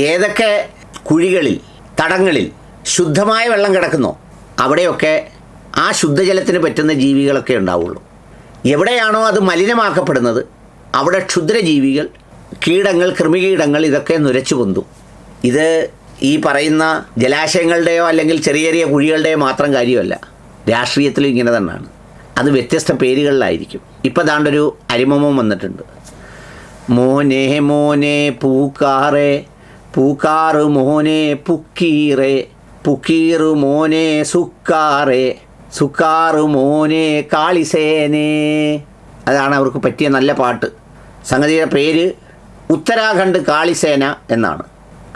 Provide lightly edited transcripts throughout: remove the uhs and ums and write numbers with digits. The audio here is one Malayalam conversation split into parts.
ഏതൊക്കെ കുഴികളിൽ, തടങ്ങളിൽ ശുദ്ധമായ വെള്ളം കിടക്കുന്നോ അവിടെയൊക്കെ ആ ശുദ്ധജലത്തിന് പറ്റുന്ന ജീവികളൊക്കെ ഉണ്ടാവുള്ളൂ. എവിടെയാണോ അത് മലിനമാക്കപ്പെടുന്നത് അവിടെ ക്ഷുദ്രജീവികൾ, കീടങ്ങൾ, കൃമികീടങ്ങൾ ഇതൊക്കെ നുരച്ചു പൊന്തും. ഇത് ഈ പറയുന്ന ജലാശയങ്ങളുടെയോ അല്ലെങ്കിൽ ചെറിയ ചെറിയ കുഴികളുടെയോ മാത്രം കാര്യമല്ല, രാഷ്ട്രീയത്തിലും ഇങ്ങനെ തന്നെയാണ്. അത് വ്യത്യസ്ത പേരുകളിലായിരിക്കും. ഇപ്പം ദാണ്ടൊരു അരിമമം വന്നിട്ടുണ്ട്. മോനെ മോനെ പൂക്കാറേ, പൂക്കാറ് മോനെ പുക്കീറേ, പുക്കീറ് മോനെ സുക്കാറേ, സുക്കാറ് മോനെ കാളിസേനേ. അതാണ് അവർക്ക് പറ്റിയ നല്ല പാട്ട്. സംഗതിയുടെ പേര് ഉത്തരാഖണ്ഡ് കാളിസേന എന്നാണ്.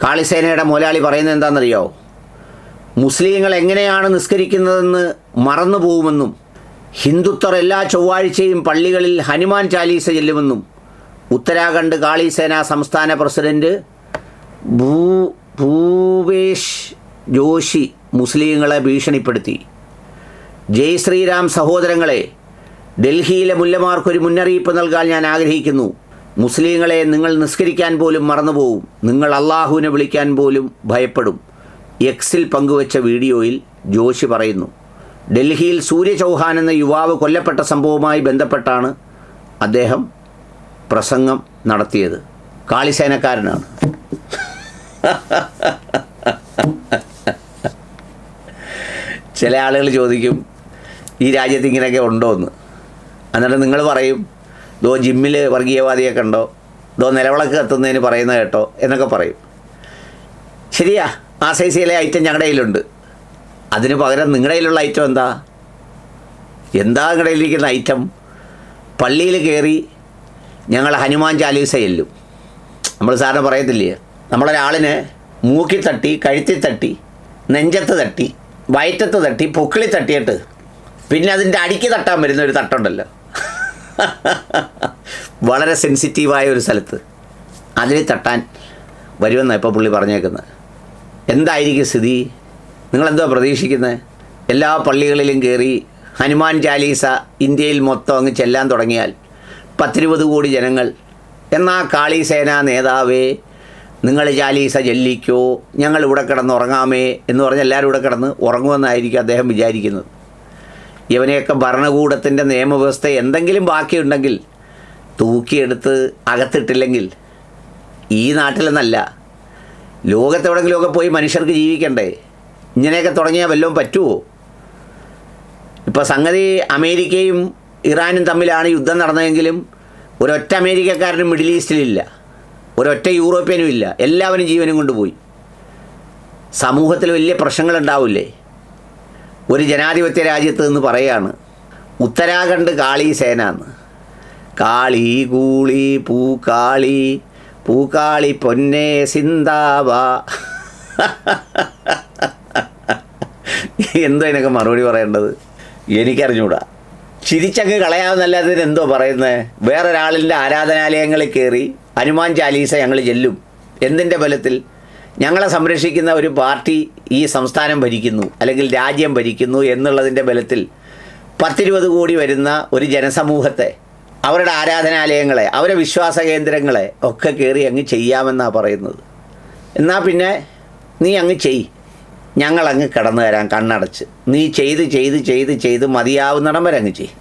കാളിസേനയുടെ മുതലാളി പറയുന്നത് എന്താണെന്നറിയോ? മുസ്ലിങ്ങൾ എങ്ങനെയാണ് നിസ്കരിക്കുന്നതെന്ന് മറന്നു പോകുമെന്നും ഹിന്ദുത്വർ എല്ലാ ചൊവ്വാഴ്ചയും പള്ളികളിൽ ഹനുമാൻ ചാലീസ ചെല്ലുമെന്നും ഉത്തരാഖണ്ഡ് കാളിസേന സംസ്ഥാന പ്രസിഡന്റ് ഭൂപേഷ് ജോഷി മുസ്ലിങ്ങളെ ഭീഷണിപ്പെടുത്തി. ജയ് ശ്രീരാം സഹോദരങ്ങളെ, ഡൽഹിയിലെ മുല്ലമാർക്കൊരു മുന്നറിയിപ്പ് നൽകാൻ ഞാൻ ആഗ്രഹിക്കുന്നു. മുസ്ലിങ്ങളെ, നിങ്ങൾ നിസ്കരിക്കാൻ പോലും മറന്നുപോകും. നിങ്ങൾ അള്ളാഹുവിനെ വിളിക്കാൻ പോലും ഭയപ്പെടും. എക്സിൽ പങ്കുവച്ച വീഡിയോയിൽ ജോഷി പറയുന്നു. ഡൽഹിയിൽ സൂര്യ ചൗഹാൻ എന്ന യുവാവ് കൊല്ലപ്പെട്ട സംഭവവുമായി ബന്ധപ്പെട്ടാണ് അദ്ദേഹം പ്രസംഗം നടത്തിയത്. കാളിസേനക്കാരനാണ്. ചില ആളുകൾ ചോദിക്കും ഈ രാജ്യത്ത് ഇങ്ങനെയൊക്കെ ഉണ്ടോ എന്ന്. എന്നിട്ട് നിങ്ങൾ പറയും ദോ ജിമ്മിൽ വർഗീയവാദിയൊക്കെ ഉണ്ടോ, ദോ നിലവിളക്ക് കത്തുന്നതിന് പറയുന്നത് കേട്ടോ എന്നൊക്കെ പറയും. ശരിയാ, ആ സൈസിലെ ഐറ്റം ഞങ്ങളുടെ കയ്യിലുണ്ട്. അതിന് പകരം നിങ്ങളുടെ കയ്യിലുള്ള ഐറ്റം എന്താ നിങ്ങളുടെ കയ്യിലിരിക്കുന്ന ഐറ്റം? പള്ളിയിൽ കയറി ഞങ്ങൾ ഹനുമാൻ ചാലീസ ചെല്ലും. നമ്മൾ സാറിന് പറയത്തില്ലേ, നമ്മളൊരാളിനെ മൂക്കി തട്ടി, കഴുത്തിൽ തട്ടി, നെഞ്ചത്ത് തട്ടി, വയറ്റത്ത് തട്ടി, പൊക്കിളി തട്ടിയിട്ട് പിന്നെ അതിൻ്റെ അടിക്ക് തട്ടാൻ വരുന്ന ഒരു തട്ടുണ്ടല്ലോ, വളരെ സെൻസിറ്റീവായ ഒരു സ്ഥലത്ത് അതിൽ തട്ടാൻ വരുമെന്നാണ് ഇപ്പോൾ പുള്ളി പറഞ്ഞേക്കുന്നത്. എന്തായിരിക്കും സ്ഥിതി? നിങ്ങളെന്തോ പ്രതീക്ഷിക്കുന്നത്? എല്ലാ പള്ളികളിലും കയറി ഹനുമാൻ ചാലീസ ഇന്ത്യയിൽ മൊത്തം അങ്ങ് ചെല്ലാൻ തുടങ്ങിയാൽ 10-20 കോടി ജനങ്ങൾ, എന്നാ കാളിസേന നേതാവേ നിങ്ങൾ ചാലീസ ചെല്ലിക്കോ, ഞങ്ങൾ ഇവിടെ കിടന്ന് ഉറങ്ങാമേ എന്ന് പറഞ്ഞ് എല്ലാവരും ഇവിടെ കിടന്ന് ഉറങ്ങുമെന്നായിരിക്കും അദ്ദേഹം വിചാരിക്കുന്നത്. ഇവനെയൊക്കെ ഭരണകൂടത്തിൻ്റെ നിയമവ്യവസ്ഥ എന്തെങ്കിലും ബാക്കിയുണ്ടെങ്കിൽ തൂക്കിയെടുത്ത് അകത്തിട്ടില്ലെങ്കിൽ ഈ നാട്ടിലെന്നല്ല ലോകത്തെവിടെങ്കിലുമൊക്കെ പോയി മനുഷ്യർക്ക് ജീവിക്കണ്ടേ? ഇങ്ങനെയൊക്കെ തുടങ്ങിയാൽ വല്ലതും പറ്റുമോ? ഇപ്പോൾ സംഗതി അമേരിക്കയും ഇറാനും തമ്മിലാണ് യുദ്ധം നടന്നതെങ്കിലും ഒരൊറ്റ അമേരിക്കക്കാരനും മിഡിൽ ഈസ്റ്റിലില്ല, ഒരൊറ്റ യൂറോപ്യനും ഇല്ല. എല്ലാവരും ജീവനും കൊണ്ടുപോയി. സമൂഹത്തിൽ വലിയ പ്രശ്നങ്ങളുണ്ടാവില്ലേ? ഒരു ജനാധിപത്യ രാജ്യത്ത് നിന്ന് പറയുകയാണ് ഉത്തരാഖണ്ഡ് കാളിസേന എന്ന്. കാളി കൂളി പൂക്കാളി, പൂക്കാളി പൊന്നേ സിന്താവ. എന്തോ ഇതിനൊക്കെ മറുപടി പറയേണ്ടത് എനിക്കറിഞ്ഞൂടാ. ചിരിച്ചങ്ങ് കളയാവുന്നല്ലാതെ എന്തോ പറയുന്നത്? വേറൊരാളിൻ്റെ ആരാധനാലയങ്ങളിൽ കയറി ഹനുമാൻ ചാലീസ ഞങ്ങൾ ചെല്ലും. എന്തിൻ്റെ ബലത്തിൽ? ഞങ്ങളെ സംരക്ഷിക്കുന്ന ഒരു പാർട്ടി ഈ സംസ്ഥാനം ഭരിക്കുന്നു അല്ലെങ്കിൽ രാജ്യം ഭരിക്കുന്നു എന്നുള്ളതിൻ്റെ ബലത്തിൽ 10-20 കോടി വരുന്ന ഒരു ജനസമൂഹത്തെ, അവരുടെ ആരാധനാലയങ്ങളെ, അവരുടെ വിശ്വാസ കേന്ദ്രങ്ങളെ ഒക്കെ കയറി അങ്ങ് ചെയ്യാമെന്നാണ് പറയുന്നത്. എന്നാൽ പിന്നെ നീ അങ്ങ് ചെയ്, ഞങ്ങളങ്ങ് കിടന്നു തരാം കണ്ണടച്ച്. നീ ചെയ്ത് ചെയ്ത് ചെയ്ത് ചെയ്ത് മതിയാവുന്നിടം വരെ അങ്ങ് ചെയ്.